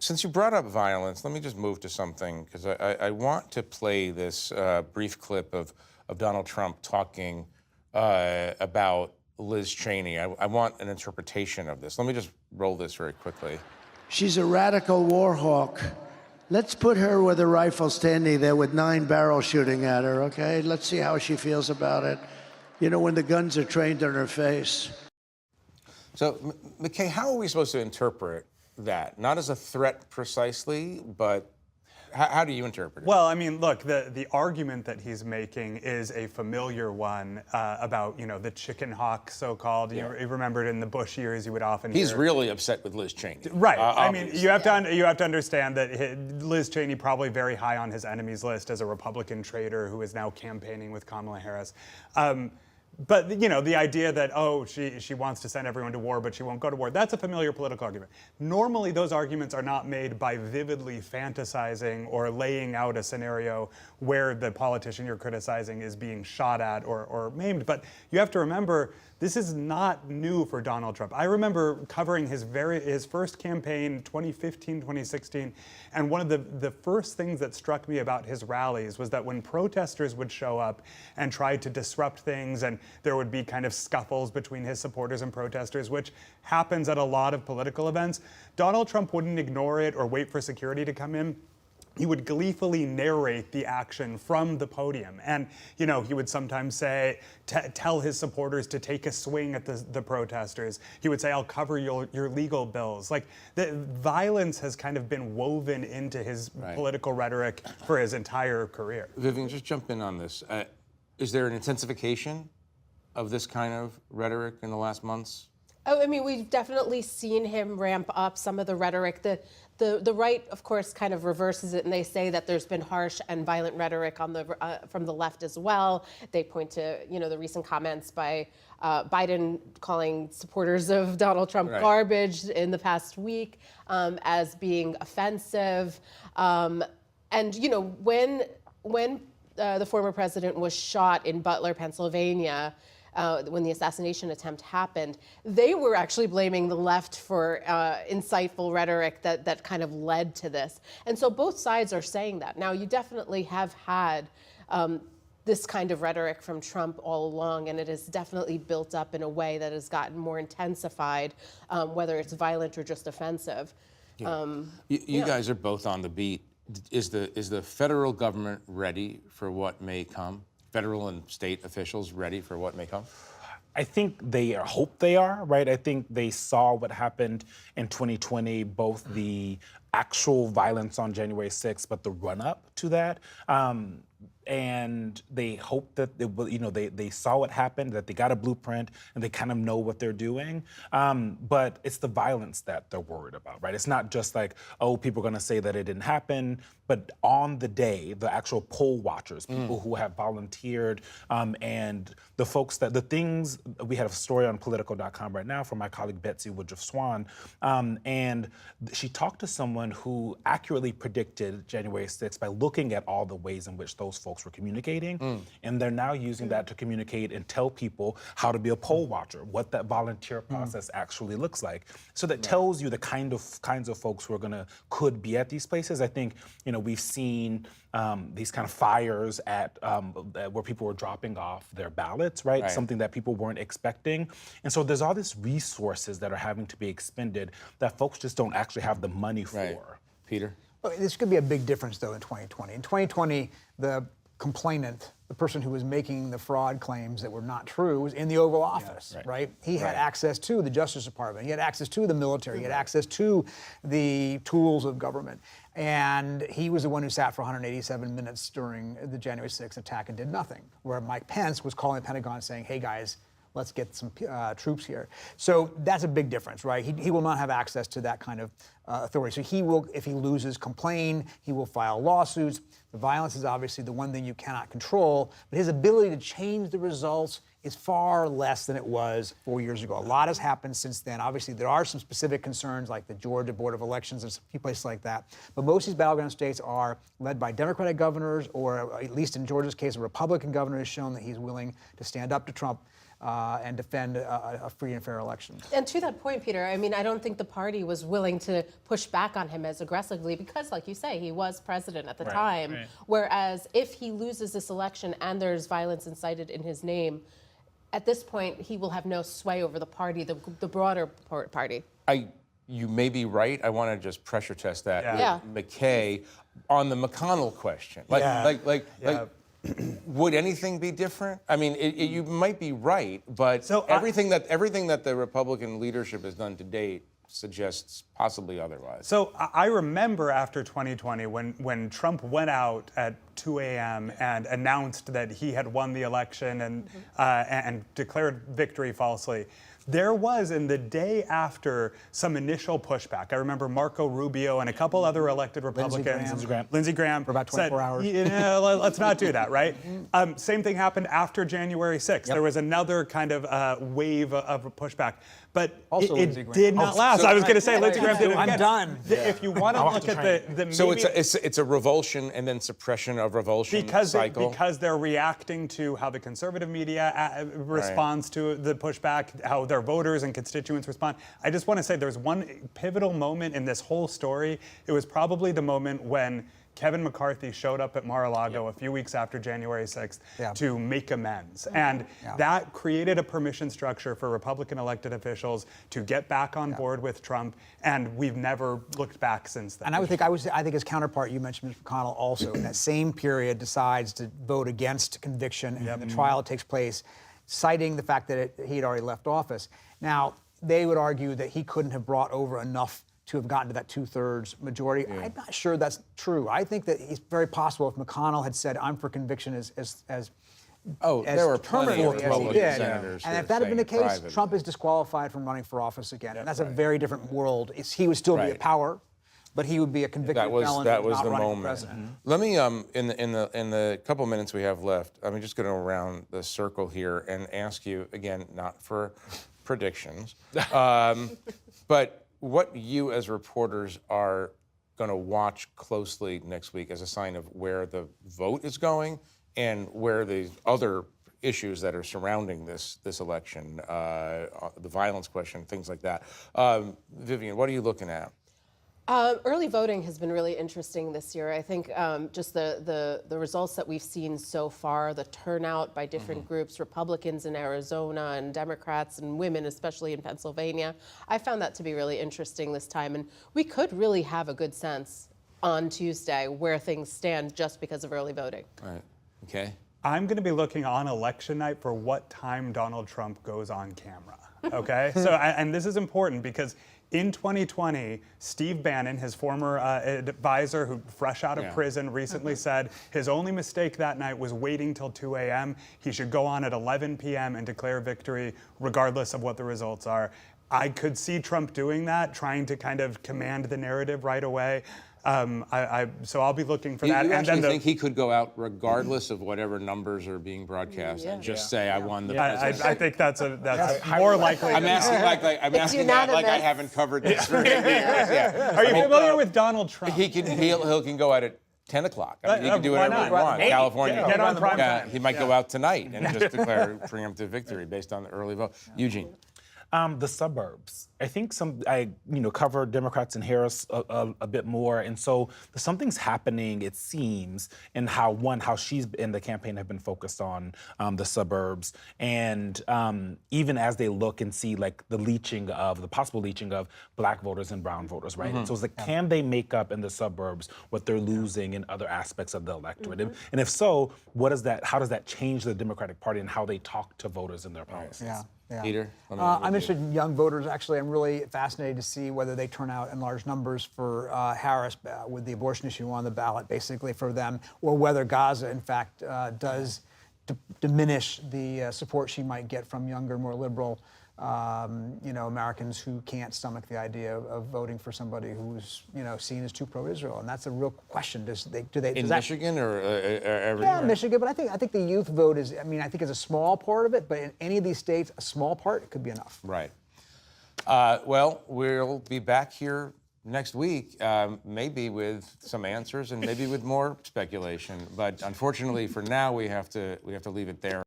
Since you brought up violence, let me just move to something, because I want to play this brief clip of Donald Trump talking about Liz Cheney. I want an interpretation of this. Let me just roll this very quickly. She's a radical war hawk. Let's put her with a rifle standing there with 9 barrels shooting at her, okay? Let's see how she feels about it. You know, when the guns are trained on her face. So, McKay, how are we supposed to interpret that? Not as a threat precisely, but how do you interpret it? Well, I mean, look, the argument that he's making is a familiar one about, the chicken hawk, so-called. Yeah. You remember it in the Bush years, you would often He's hear. really upset with Liz Cheney. Right. I mean, you have to understand that Liz Cheney probably very high on his enemies list as a Republican traitor who is now campaigning with Kamala Harris. But, the idea that, she wants to send everyone to war, but she won't go to war, that's a familiar political argument. Normally, those arguments are not made by vividly fantasizing or laying out a scenario where the politician you're criticizing is being shot at or maimed. But you have to remember, this is not new for Donald Trump. I remember covering his first campaign, 2015, 2016, and one of the first things that struck me about his rallies was that when protesters would show up and try to disrupt things, and there would be kind of scuffles between his supporters and protesters, which happens at a lot of political events, Donald Trump wouldn't ignore it or wait for security to come in. He would gleefully narrate the action from the podium. And, he would sometimes say, tell his supporters to take a swing at the protesters. He would say, I'll cover your legal bills. Like, the violence has kind of been woven into his political rhetoric for his entire career. Vivian, just jump in on this. Is there an intensification of this kind of rhetoric in the last months? Oh, I mean, we've definitely seen him ramp up some of the rhetoric. The right, of course, kind of reverses it, and they say that there's been harsh and violent rhetoric on from the left as well. They point to, the recent comments by Biden calling supporters of Donald Trump garbage in the past week as being offensive. And, when the former president was shot in Butler, Pennsylvania, when the assassination attempt happened, they were actually blaming the left for insightful rhetoric that kind of led to this. And so both sides are saying that. Now, you definitely have had this kind of rhetoric from Trump all along, and it has definitely built up in a way that has gotten more intensified, whether it's violent or just offensive. Yeah. You guys are both on the beat. Is the federal government ready for what may come? Federal and state officials ready for what may come? I think they hope they are, right? I think they saw what happened in 2020, both the actual violence on January 6th, but the run-up to that. And they hope that they will, they saw what happened, that they got a blueprint, and they kind of know what they're doing. But it's the violence that they're worried about, right? It's not just like, people are going to say that it didn't happen, but on the day, the actual poll watchers, people who have volunteered, and the folks we had a story on Politico.com right now from my colleague Betsy Woodruff-Swan, and she talked to someone who accurately predicted January 6th by looking at all the ways in which those folks were communicating, and they're now using that to communicate and tell people how to be a poll watcher, what that volunteer process actually looks like. So that tells you the kinds of folks who could be at these places. I think, we've seen these kind of fires at where people were dropping off their ballots, right? Something that people weren't expecting. And so there's all these resources that are having to be expended that folks just don't actually have the money for. Peter? Well, this could be a big difference, though, in 2020. In 2020, the complainant, the person who was making the fraud claims that were not true, was in the Oval Office, right? He had access to the Justice Department. He had access to the military. He had access to the tools of government. And he was the one who sat for 187 minutes during the January 6th attack and did nothing, where Mike Pence was calling the Pentagon saying, hey, guys, let's get some troops here. So that's a big difference, right? He will not have access to that kind of authority. So he will, if he loses, complain. He will file lawsuits. The violence is obviously the one thing you cannot control, but his ability to change the results is far less than it was 4 years ago. A lot has happened since then. Obviously, there are some specific concerns like the Georgia Board of Elections and a few places like that. But most of these battleground states are led by Democratic governors, or at least in Georgia's case, a Republican governor has shown that he's willing to stand up to Trump. and defend a free and fair election. And to that point, Peter, I mean, I don't think the party was willing to push back on him as aggressively because, like you say, he was president at the time. right. Whereas if he loses this election and there's violence incited in his name, at this point, he will have no sway over the party, the broader party. You may be right. I want to just pressure test that Yeah. with McKay on the McConnell question. Would anything be different? I mean, you might be right, but everything that the Republican leadership has done to date suggests possibly otherwise. So I remember after 2020 when Trump went out at 2 a.m. and announced that he had won the election and declared victory falsely. There was, in the day after, some initial pushback. I remember Marco Rubio and a couple other elected Republicans. Lindsey Graham. For about 24 hours. Let's not do that, right? Same thing happened after January 6th. There was another kind of wave of pushback. But Also it did not last. so- I was going to say, Lindsey Graham did it I'm again. done. If you want to look at the So maybe- it's a revulsion and then suppression of revulsion cycle. because they're reacting to how the conservative media responds to the pushback, how their voters and constituents respond. I just want to say there's one pivotal moment in this whole story. It was probably the moment when Kevin McCarthy showed up at Mar-a-Lago a few weeks after January 6th to make amends. And that created a permission structure for Republican elected officials to get back on board with Trump. And we've never looked back since then. And I think his counterpart, you mentioned Mitch McConnell, also in that same period decides to vote against conviction, and the trial takes place, citing the fact that he had already left office. Now, they would argue that he couldn't have brought over enough to have gotten to that 2/3 majority. I'm not sure that's true. I think that it's very possible if McConnell had said, "I'm for conviction," as there were plenty of determinedly as he Republican did, senators and who if that had been the saying case, private. Trump is disqualified from running for office again, and that's a very different world. He would still be Right. at power, but he would be a convicted That was felon that for was not the running for moment. president. Let me in the couple minutes we have left, I'm just going to around the circle here and ask you again, not for predictions, but what you as reporters are going to watch closely next week as a sign of where the vote is going and where the other issues that are surrounding this election, the violence question, things like that. Vivian, what are you looking at? Early voting has been really interesting this year. I think just the results that we've seen so far, the turnout by different groups, Republicans in Arizona and Democrats and women, especially in Pennsylvania, I found that to be really interesting this time. And we could really have a good sense on Tuesday where things stand just because of early voting. All right. Okay. I'm going to be looking on election night for what time Donald Trump goes on camera. Okay? And this is important because in 2020, Steve Bannon, his former advisor who fresh out of prison, recently said his only mistake that night was waiting till 2 a.m. He should go on at 11 p.m. and declare victory regardless of what the results are. I could see Trump doing that, trying to kind of command the narrative right away. So I'll be looking for that. You And actually then think he could go out regardless of whatever numbers are being broadcast and just say, "I won the presidency"? I think that's more likely. I'm asking like I haven't covered this for 8 years. Are you familiar with Donald Trump? He can go out at 10 o'clock. I mean, he can do why whatever he not? wants. California. Get on prime time. He might go out tonight and just declare preemptive victory based on the early vote. Eugene. The suburbs. I think I cover Democrats and Harris a bit more, and so something's happening. It seems in how she's in the campaign have been focused on the suburbs, and even as they look and see like the possible leaching of Black voters and brown voters, right? And so it's like, can they make up in the suburbs what they're losing in other aspects of the electorate? And if so, how does that change the Democratic Party and how they talk to voters in their policies? Yeah. Peter? I'm interested in young voters. Actually, I'm really fascinated to see whether they turn out in large numbers for Harris with the abortion issue on the ballot, basically for them, or whether Gaza, in fact, does diminish the support she might get from younger, more liberal, Americans who can't stomach the idea of voting for somebody who's, seen as too pro-Israel, and that's a real question. In Michigan or everywhere? Yeah, Michigan, but I think the youth vote is. I think it's a small part of it, but in any of these states, a small part could be enough. Right. Well, we'll be back here next week, maybe with some answers and maybe with more speculation. But unfortunately, for now, we have to leave it there.